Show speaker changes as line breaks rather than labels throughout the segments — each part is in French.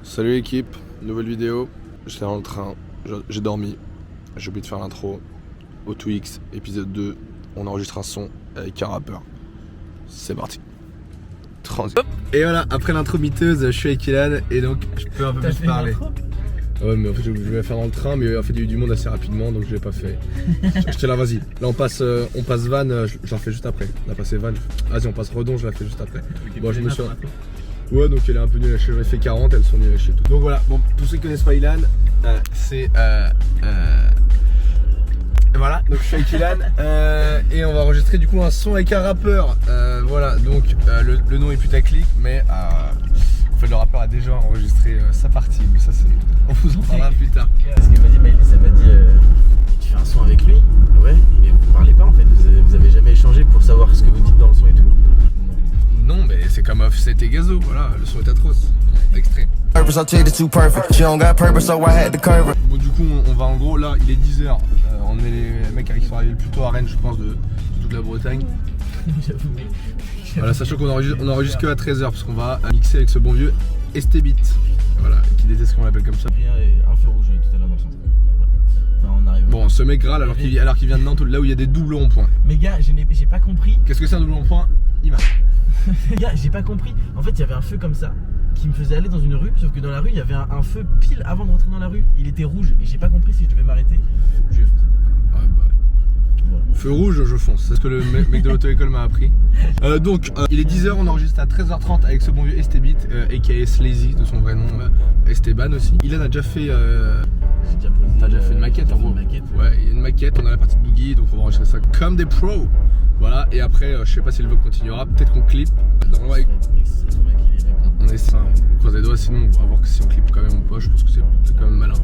Salut l'équipe, nouvelle vidéo. J'étais dans le train, j'ai dormi, j'ai oublié de faire l'intro. O2X, épisode 2, on enregistre un son avec un rappeur. C'est parti. Et voilà, après l'intro miteuse, je suis avec Ilan et donc je peux un peu plus parler. Ouais, mais en fait je voulais la faire dans le train, mais en fait il y a eu du monde assez rapidement donc je l'ai pas fait. J'étais là, vas-y. Là on passe Vannes, j'en fais juste après. On a passé Vannes, vas-y on passe Redon, je la fais juste après. Bon, je me suis. Ouais, donc elle est un peu nulle à chier, j'en ai fait 40, elles sont nulles à chier tout. Donc voilà, bon, pour ceux qui connaissent pas Ilan, c'est voilà, donc je suis avec Ilan et on va enregistrer du coup un son avec un rappeur. Voilà, donc le nom est putaclic, mais en fait le rappeur a déjà enregistré sa partie, mais ça c'est. On vous en parlera plus tard.
Parce qu'elle m'a dit, Maëlys, elle m'a dit tu fais un son avec lui? Ouais, mais vous parlez pas en fait, vous avez jamais échangé pour savoir ce que vous dites dans le son et tout?
Non, mais c'est comme Offset et Gazo, voilà, le son est atroce. Extrait. Bon, du coup, on va en gros, là, il est 10h. On est les mecs qui sont arrivés le plus tôt à Rennes, je pense, de toute la Bretagne.
J'avoue.
Voilà, sachant qu'on enregistre que à 13h, parce qu'on va mixer avec ce bon vieux Estebit. Voilà, qui déteste qu'on l'appelle comme ça.
Un feu rouge tout à l'heure dans le sens. Enfin, on arrive.
Bon, ce mec râle alors qu'il vient de Nantes, là où il y a des doubles ronds-points.
Mais gars, j'ai pas compris.
Qu'est-ce que c'est un double rond-point? Ima.
Gars, j'ai pas compris. En fait, il y avait un feu comme ça qui me faisait aller dans une rue, sauf que dans la rue, il y avait un feu pile avant de rentrer dans la rue. Il était rouge et j'ai pas compris si je devais m'arrêter. J'ai foncé.
Ah bah.
Voilà.
Feu rouge, je fonce, c'est ce que le mec de l'auto-école m'a appris. Donc, il est 10h, on enregistre à 13h30 avec ce bon vieux Estebit, aka Slazy, de son vrai nom, Esteban aussi. Ilan a déjà fait.
J'ai déjà posé.
T'as déjà fait une maquette en gros. Ouais, il y a une maquette, on a la partie de Boogie, donc on va enregistrer ça comme des pros. Voilà, et après, je sais pas si le vlog continuera, peut-être qu'on clip. On est ça, on croise les doigts, sinon on va voir que si on clip quand même ou pas, je pense que c'est quand même malin.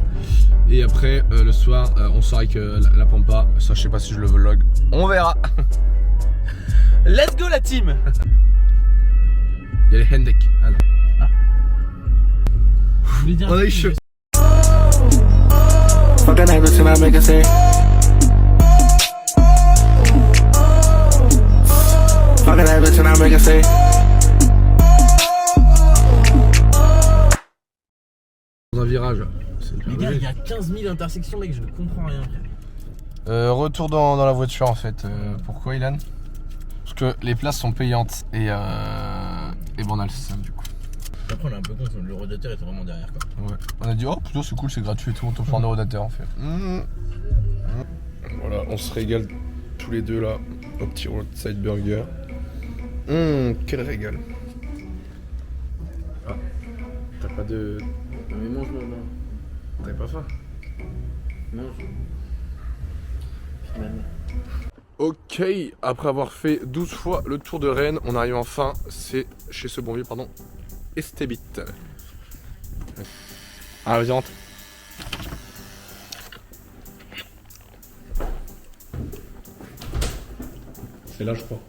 Et après, le soir, on sort avec la Pampa, ça je sais pas si je le vlog, on verra.
Let's go la team.
Il y a les Hendek. Ah non. On a eu chaud. Dans un virage.
Les gars, il y a 15 000 intersections, mec, je ne comprends rien.
Retour dans la voiture en fait. Pourquoi Ilan? Parce que les places sont payantes et bon on a le seum du coup.
Après on est un peu con, le rodateur était vraiment derrière quoi.
Ouais. On a dit oh plutôt c'est cool, c'est gratuit et tout, on te prend un rodateur en fait. Voilà, on se régale tous les deux là au petit roadside burger. Quel régal. Ah, t'as pas de.
Mais mange moi.
T'avais pas faim?
Mange. Finalement.
Ok, après avoir fait 12 fois le tour de Rennes, on arrive enfin, c'est chez ce bon vieux, pardon, Estebit. Ah, vas-y, rentre. C'est là, je crois.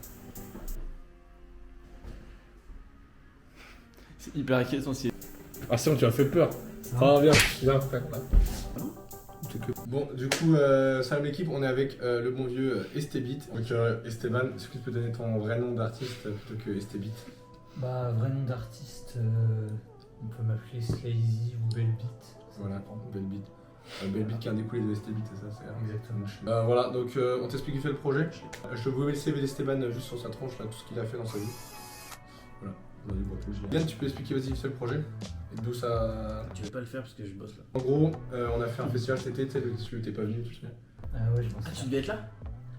C'est hyper inquiétant si.
Ah, c'est bon, tu as fait peur. Ah, viens, frère. Bon, du coup, salut l'équipe, on est avec le bon vieux Estebit. Donc, Esteban, est-ce que tu peux donner ton vrai nom d'artiste plutôt que Estebit?
Bah, vrai nom d'artiste, on peut m'appeler Slazy ou Bellbeat.
Voilà, Bellbeat. Bellbeat qui a découlé de Estebit, c'est ça, c'est
Exactement.
voilà, donc on t'explique vite fait le projet. Je vous mets le CV d'Esteban juste sur sa tronche, là, tout ce qu'il a fait dans sa vie. Voilà. Yann, tu peux expliquer vas-y vite fait le projet et d'où ça.
Tu veux pas le faire parce que je bosse là.
En gros, on a fait un festival cet été, tu sais, t'es pas venu, tu sais.
Ah ouais, je pense.
Ah, tu devais être là?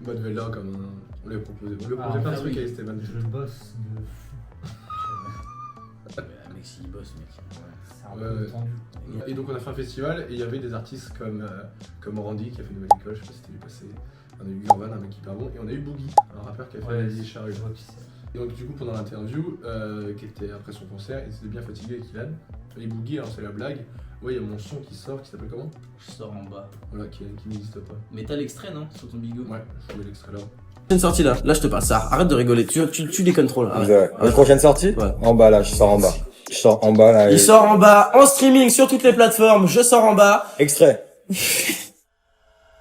Bah, devait là comme on lui a proposé. On lui a
Ah,
proposé plein de
ah
trucs
oui.
à Esteban.
Je bosse de fou.
Mec, s'il bosse, mec.
C'est un peu tendu.
Et donc on a fait un festival et il y avait des artistes comme Randy qui a fait une nouvelle école, je sais pas si t'as vu passer. On a eu Gurvan, un mec hyper bon, et on a eu Boogie, un rappeur qui a fait la vie charrue.
Je vois qui c'est.
Et donc du coup pendant l'interview, qui était après son concert, il s'était bien fatigué avec Ilan. Et Boogie, alors c'est la blague, ouais il y a mon son qui sort, qui s'appelle comment?
Je sors en bas.
Voilà, qui n'existe pas.
Mais t'as l'extrait non? Sur ton bigot?
Ouais, je trouvais l'extrait là.
Prochaine sortie là, je te parle ça, arrête de rigoler, tu déconnes trop là. Arrête.
Ouais. Une prochaine sortie?
Ouais.
En bas là, je sors en bas. Je sors en bas là.
Il sort en bas, en streaming sur toutes les plateformes, je sors en bas.
Extrait.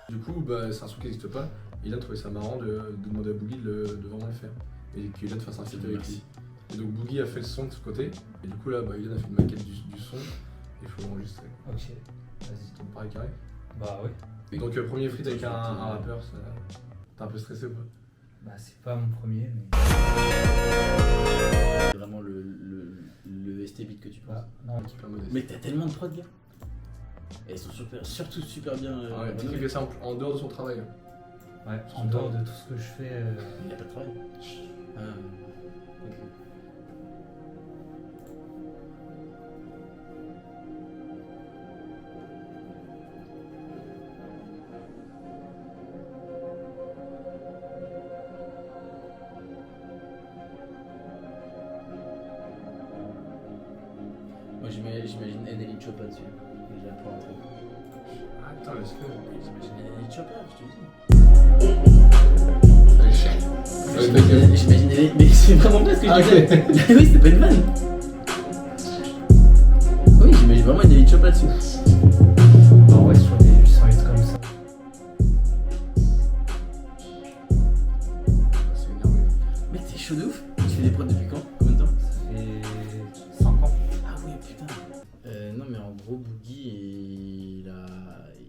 Du coup, bah, c'est un son qui n'existe pas. Et Ilan trouvait ça marrant de demander à Boogie de vraiment le faire. Et qu'Ilan fasse un feat avec lui. Et donc Boogie a fait le son de ce côté. Et du coup là, bah, Ilan a fait une maquette du son. Il faut enregistrer.
Ok, vas-y.
Pareil carré.
Bah ouais.
Donc premier feat avec un rappeur, t'es un peu stressé ou pas?
Bah c'est pas mon premier, mais...
Vraiment le ST beat que tu penses.
Bah, non.
Super modeste.
Mais t'as tellement de prod, gars. Et ils sont surtout super bien.
Ah ouais, tu sais qu'il fait ça en dehors de son travail.
Ouais, en dehors de tout ce que je fais...
Il a pas de travail. Ah, ok. Moi j'imagine Eneli Choppa dessus, déjà pour un truc.
Attends, laisse-le.
J'imagine Eneli Choppa, je te dis.
Elle est chiante.
J'imagine Eneli, mais c'est vraiment pas ce que je disais. Oui, c'est pas une vanne. Oui, j'imagine vraiment Eneli Choppa dessus.
Bah ouais, sur des 800 hits comme ça.
C'est énervé.
Mec, t'es chaud de ouf. Tu fais des prods depuis quand? Combien de temps?
Ça fait 5 ans.
Ah oui, putain. Non, mais en gros, Boogie,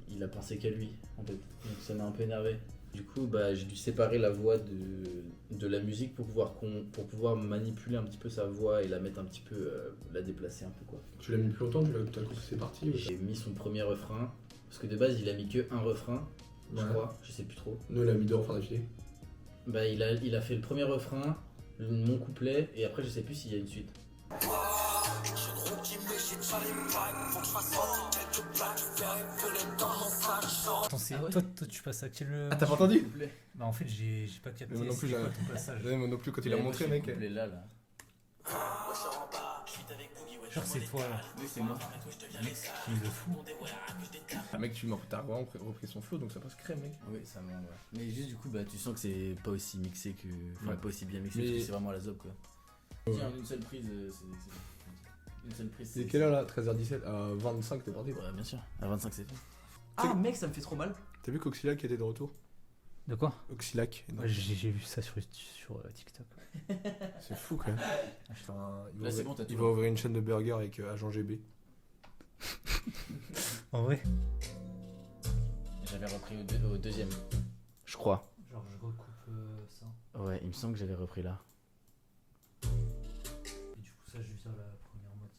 il a pensé qu'à lui, en fait. Donc ça m'a un peu énervé. Du coup, bah, j'ai dû séparer la voix de la musique pour pouvoir manipuler un petit peu sa voix et la mettre un petit peu, la déplacer un peu, quoi.
Tu l'as mis plus longtemps, t'as compris c'est parti ou...
J'ai mis son premier refrain, parce que de base, il a mis que un refrain, je
Ouais.
crois, je sais plus trop.
Nous, il a mis 2 refrains d'affilée.
Bah, il a fait le premier refrain, mon couplet, et après, je sais plus s'il y a une suite.
Attends,
Ah ouais.
toi tu passes à quel...
Ah, t'as pas entendu?
Couplet.
Bah en fait j'ai pas capté.
Mais moi non plus,
c'était
j'ai-
quoi ton passage.
Moi non plus, quand il a
Mais moi,
montré,
ce
mec.
couplet-là, là.
Genre c'est toi là.
Oui, c'est moi.
Mec, qui me fou.
Ah, mec, t'as vraiment repris son flow, donc ça passe crème, mec.
Oui, ça me. Ouais. Mais juste du coup, bah, tu sens que c'est pas aussi mixé que. Enfin,
Ouais.
pas aussi bien mixé,
Mais-
parce que c'est vraiment à la zob, quoi.
Ouais.
Tiens, une seule prise, c'est. Une seule prise,
C'est quelle heure là? 13h17, à 25 t'es parti.
Ouais, bien sûr. À 25, c'est fait. Ah, mec, ça me fait trop mal.
T'as vu qu'Oxylac était de retour?
De quoi?
Oxylac. non.
Ouais, j'ai vu ça sur TikTok.
C'est fou quand même. Putain, il va
Là, c'est
ouvrir-
bon, t'as tout.
il va ouvrir une chaîne de burgers avec agent GB.
En vrai?
J'avais repris au deuxième. Je crois.
Genre je recoupe ça.
Ouais, il me semble que j'avais repris là.
Et du coup ça je vire la première moitié.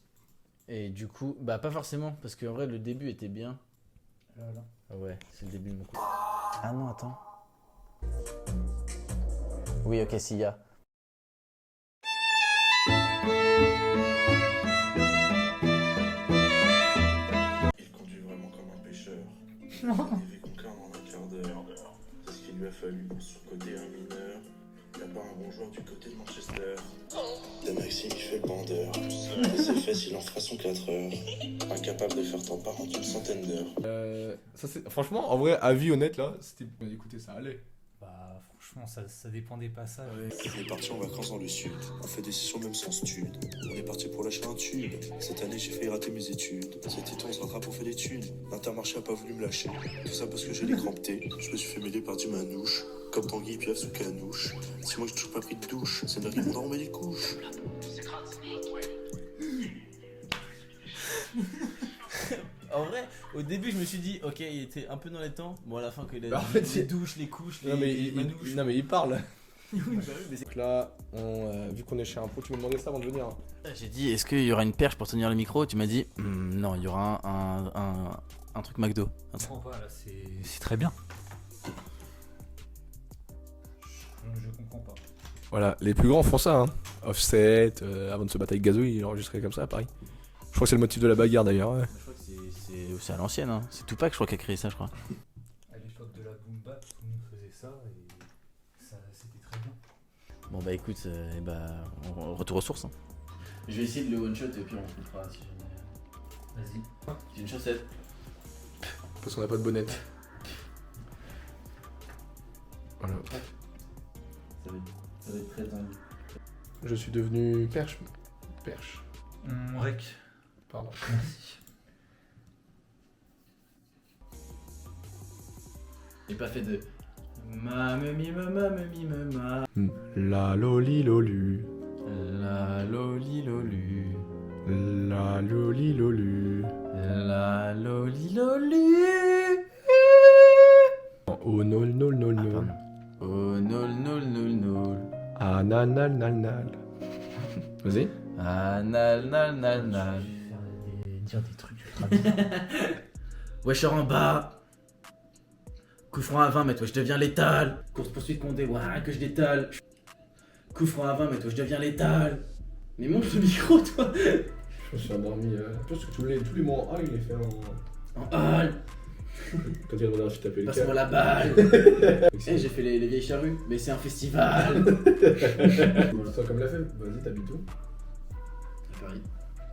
Et du coup, bah, pas forcément, parce qu'en vrai, le début était bien.
Là.
Ah ouais, c'est le début de mon coup. Ah non, attends. Oui, ok, s'il y a.
Il conduit vraiment comme un pêcheur. Il avait conquin en un quart d'heure. C'est ce qu'il lui a fallu pour surcoter un mineur. Il n'y a pas un bon joueur du côté de Manchester. De Maxime, il fait le bandeur. De ses fesses, il en fera son 4 heures. Incapable de faire tant part en une centaine d'heures.
Franchement, en vrai, avis honnête là, c'était. Écoutez, ça allait.
Bah franchement ça dépend des passages.
On est parti en vacances dans le sud. On fait des sessions même sans stud. On est parti pour lâcher un tube. Cette année, j'ai failli rater mes études. Cet été, on se rattrape pour faire des thunes. L'Intermarché a pas voulu me lâcher. Tout ça parce que j'ai les crampes T. Je me suis fait mêler par du manouche. Comme Tanguy Piaf sous canouche. Si moi j'ai toujours pas pris de douche, c'est une rime, on en remet les couches.
En vrai, au début, je me suis dit, ok, il était un peu dans les temps. Bon, à la fin, que
Bah, en fait,
les
c'est-
douches, les couches, les,
Non mais,
les manouches.
non mais il parle.
Oui, bah oui, mais c'est-
Donc là, vu qu'on est chez un pro, tu m'as demandé ça avant de venir. hein.
J'ai dit, est-ce qu'il y aura une perche pour tenir le micro? Tu m'as dit, non, il y aura un truc McDo.
Je comprends pas là, c'est très bien. Je comprends pas.
Voilà, les plus grands font ça. Hein. Offset, avant de se battre avec Gazo, il enregistrait comme ça à Paris. Je crois que c'est le motif de la bagarre d'ailleurs. Ouais.
Je crois que c'est à l'ancienne, hein. C'est Tupac, je crois, qui a créé ça, je crois.
À l'époque de la boom bap, tout le monde faisait ça et ça c'était très bien.
Bon, bah écoute, on retour aux sources. Hein. Je vais essayer de le one shot et puis on se fera si jamais.
Vas-y.
J'ai une chaussette.
Parce qu'on n'a pas de bonnette. Voilà.
Ça va être très tendu.
Je suis devenu perche. Perche.
Rec.
Pardon.
Merci.
J'ai pas fait de. Ma me mi me ma me mi me ma.
La loli lolu.
La loli lolu.
La La loli lolu.
La loli loli.
Oh nol nol nol
Ah,
nol.
pardon. Oh nol nol nol nol.
Ah nal nal nal nal. Vas-y.
Ah nal nal nal nal.
Dire des trucs ultra bizarres.
Wesh en bas. Coup franc à 20 mètres, wesh je deviens létal. Course poursuite Condé, ouah que je détale. Coup franc à 20 mètres, wesh je deviens létal. Mais monte le micro toi.
Je me suis endormi. Je pense que tous les mots en A, il les fait en.
En hall,
Quand il regarde, je tapais le
passe-moi la balle. Eh j'ai fait les vieilles charrues, mais c'est un festival.
Voilà. Toi, comme la fève, vas-y, t'habites où?
À Paris.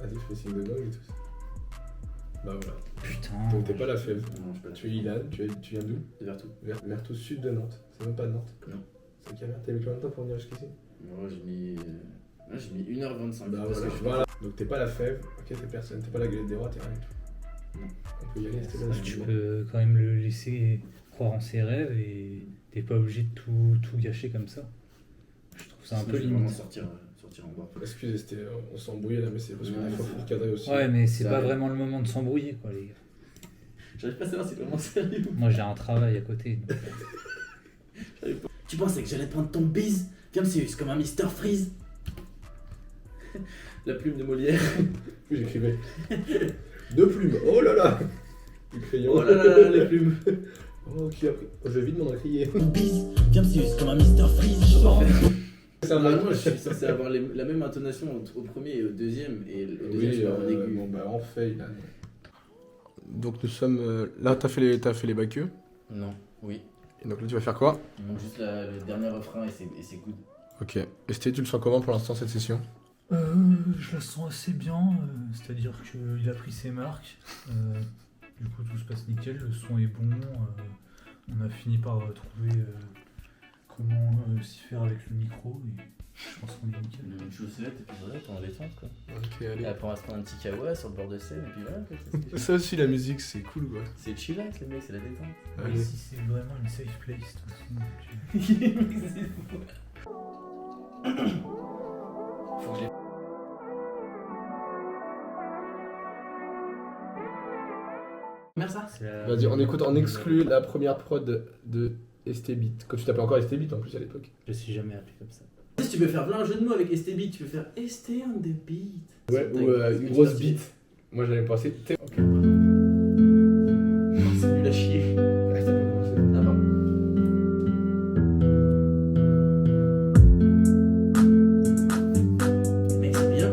Vas-y, je fais signe de gong et tout. Bah voilà.
Putain.
Donc t'es pas la fève.
Non, je peux
Tu es Ilan, tu viens d'où?
de Vertou.
Mertou sud de Nantes. C'est même pas de Nantes.
Non.
C'est quelle heure? T'as mis combien de temps pour venir jusqu'ici?
Moi j'ai mis 1h25.
Bah
parce
voilà.
que je
Voilà. Donc t'es pas la fève, ok, t'es personne. T'es pas la galette des rois, t'es rien du tout.
Non.
On peut y aller, c'était bon.
Tu peux quand même le laisser croire en ses rêves et t'es pas obligé de tout gâcher comme ça. Je trouve ça un
Sinon,
peu
je vais vraiment
limite.
sortir en bas.
Excusez, on s'est embrouillé là, mais c'est parce qu'on
Ouais,
a
c'est-
faut cadrer aussi.
Ouais, mais c'est
Ça
pas
arrive.
vraiment le moment de s'embrouiller, quoi, les gars.
J'arrive pas à savoir si c'est vraiment sérieux.
Moi, j'ai un travail à côté. donc,
Tu pensais que j'allais prendre ton bise? Viens me suivre, c'est comme un Mr Freeze. La plume de Molière.
Oui, j'écrivais. Deux plumes, oh là là. Du crayon.
Oh là là, les plumes.
Oh, qui a pris. Oh, je vais vite m'en crier.
Ton bise, viens me suivre, c'est comme un Mr Freeze.
C'est un
Normalement, je suis censé avoir la même intonation au premier et au deuxième. Et au deuxième, je
Oui,
peux avoir en aigu.
bon bah on fait Ilan. Donc nous sommes. Là, t'as fait les bacs.
Non, oui.
Et donc là, tu vas faire quoi?
Il manque juste le dernier refrain et c'est good.
Ok. Esté, tu le sens comment pour l'instant cette session?
je la sens assez bien, c'est-à-dire qu'il a pris ses marques. Du coup, tout se passe nickel, le son est bon. On a fini par trouver comment s'y faire avec le micro et je pense qu'on est nickel.
Une chaussette et puis voilà, t'es en détente quoi.
Ok,
Et
allez.
après on va se prendre un petit kawa sur le bord de scène et puis voilà quoi. c'est-
Ça aussi, la musique, c'est cool quoi.
C'est chillax les mecs, c'est la détente.
Allez.
Ici, c'est vraiment une safe place. De toute façon,
Faut que je les...
Merde ça.
c'est la-
Vas-y, on écoute en exclu la première prod de ST Beat. Quand tu t'appelais encore ST Beat en plus à l'époque.
Je suis jamais appelé comme ça.
Si tu peux faire plein de jeux de mots avec ST Beat, tu peux faire ST on the beat.
Ouais, ou une
C'est
grosse
stylé.
beat. Moi j'avais pensé. Ok.
C'est nul à chier.
Ah, ça peut commencer.
Ah bon. Mec, c'est bien.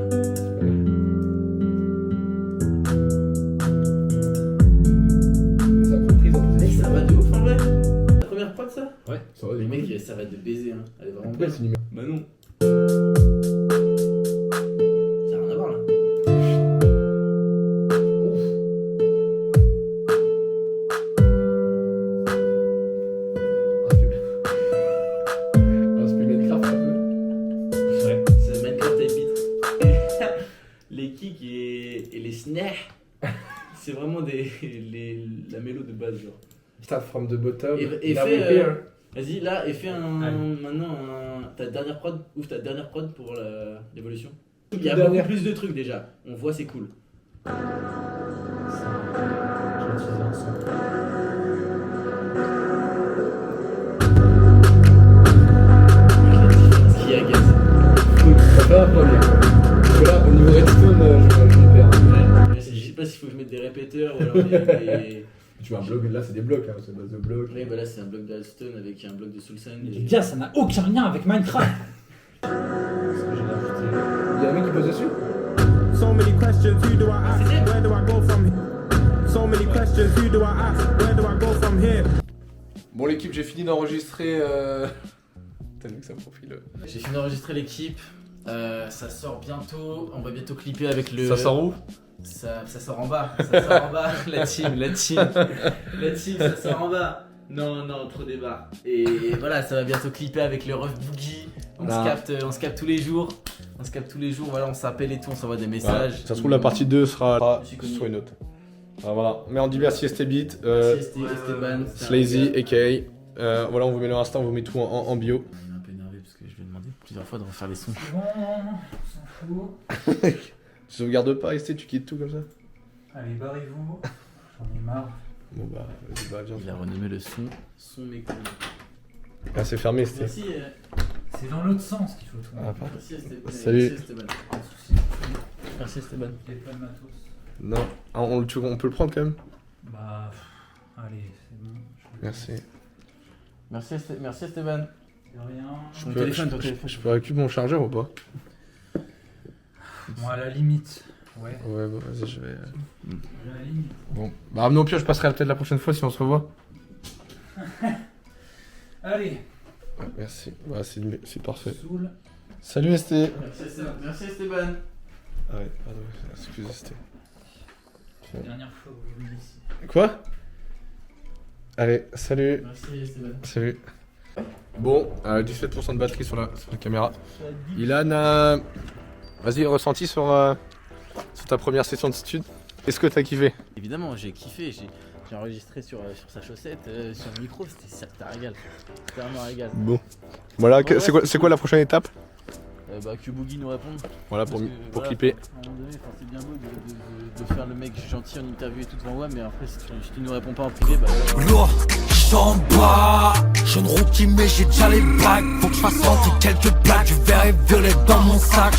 Ça a compris en
Mec,
plus.
ça va de ouf en vrai. La première prod ça?
Ça va,
Les mecs, ça va être de baiser. Hein. Elle est vraiment
Pourquoi
bien.
c'est numéro?
Bah non. Ça n'a rien à voir là.
Inspire Minecraft un peu.
Ouais.
C'est Minecraft type beat. Les kicks et les snares, c'est vraiment la mélo de base genre.
Start from the bottom.
Et
now
fais,
we're here.
Vas-y là et fais
Allez.
maintenant ta dernière prod, ouvre ta dernière prod pour l'évolution. Il y a
Dernière.
beaucoup plus de trucs déjà, on voit c'est cool.
Je vais utiliser un son.
Ce qui agace.
Ça fait un premier. Parce que là, au niveau redstone, je vais perdre.
Je sais pas s'il faut que je mette des répéteurs ou alors des...
Tu vois un bloc, là c'est des blocs, hein, c'est base de blocs.
Oui bah là c'est un bloc d'Alstone avec un bloc de Soulsun.
Mais les gars, ça n'a aucun lien avec Minecraft. Ce que j'ai rajouté.
Il y a un mec qui pose dessus?
So many questions, who do I ask? Where do I go from here? So many questions, who do I ask? Where do I go from here?
Bon l'équipe, j'ai fini d'enregistrer. T'as vu que ça profile.
J'ai fini d'enregistrer l'équipe, ça sort bientôt, on va bientôt clipper avec le...
Ça sort où?
Ça sort en bas, ça sort en bas, la team, ça sort en bas. Non, trop débat. Et voilà, ça va bientôt clipper avec le Rough Boogie. On se capte tous les jours. Voilà, on s'appelle et tout, on s'envoie des messages.
Ça se trouve la partie 2 sera
Je suis connu.
sur une autre. Ah, voilà, mais on dit merci ST Beat,
Merci Esteban. c'est un
Slazy,
gars.
aka. Voilà, on vous met leur Insta, on vous met tout en bio.
On est un peu énervé parce que je lui ai demandé plusieurs fois de refaire les sons.
Bon, on s'en fout.
Tu sauvegardes pas, ST, tu quittes tout comme ça?
Allez, barrez-vous. J'en ai marre.
Bon bah, vas-y, bah, viens.
Il a renommé le son méconnu.
Ah, c'est fermé, ST.
Merci,
C'est dans l'autre sens qu'il faut tourner.
Ah, pardon.
merci Esteban.
Salut.
Merci Esteban.
Pas de soucis.
Merci Esteban.
Il y a pas de matos.
Non, ah, on peut le prendre quand même?
Bah, allez, c'est bon.
Merci.
Merci Esteban.
C'est rien.
Mon téléphone, ton téléphone.
Je peux récupérer mon chargeur ou pas?
Moi, à la limite. Ouais.
Ouais, bah vas-y, je vais.
À la limite.
Bon, bah ramenez au pire, je passerai peut-être la prochaine fois si on se revoit.
Allez.
Ouais, merci, bah c'est parfait.
Saoul.
Salut ST.
Merci Esteban.
Ah ouais, pardon, excuse ST.
Dernière fois que vous venez ici.
Quoi? Allez, salut.
Merci Esteban.
Salut. Bon, 17% de batterie sur la caméra. Ilan, vas-y, ressenti sur ta première session de stud. Est-ce que t'as kiffé?
Évidemment, j'ai kiffé. J'ai enregistré sur sa chaussette, sur le micro. C'était un régal. C'était vraiment un régal.
Bon. Voilà,
Ouais,
c'est quoi la prochaine étape?
Que Boogie nous réponde.
Voilà,
Parce que,
pour
voilà,
clipper.
À un moment donné, c'est bien beau de faire le mec gentil en interview et tout devant moi, mais après, si tu nous réponds pas en privé, bah.
Lourd, j'en bas, jeune rookie mais j'ai déjà les bagues. Faut que je fasse rentrer quelques blagues, du verre est violet dans mon sac.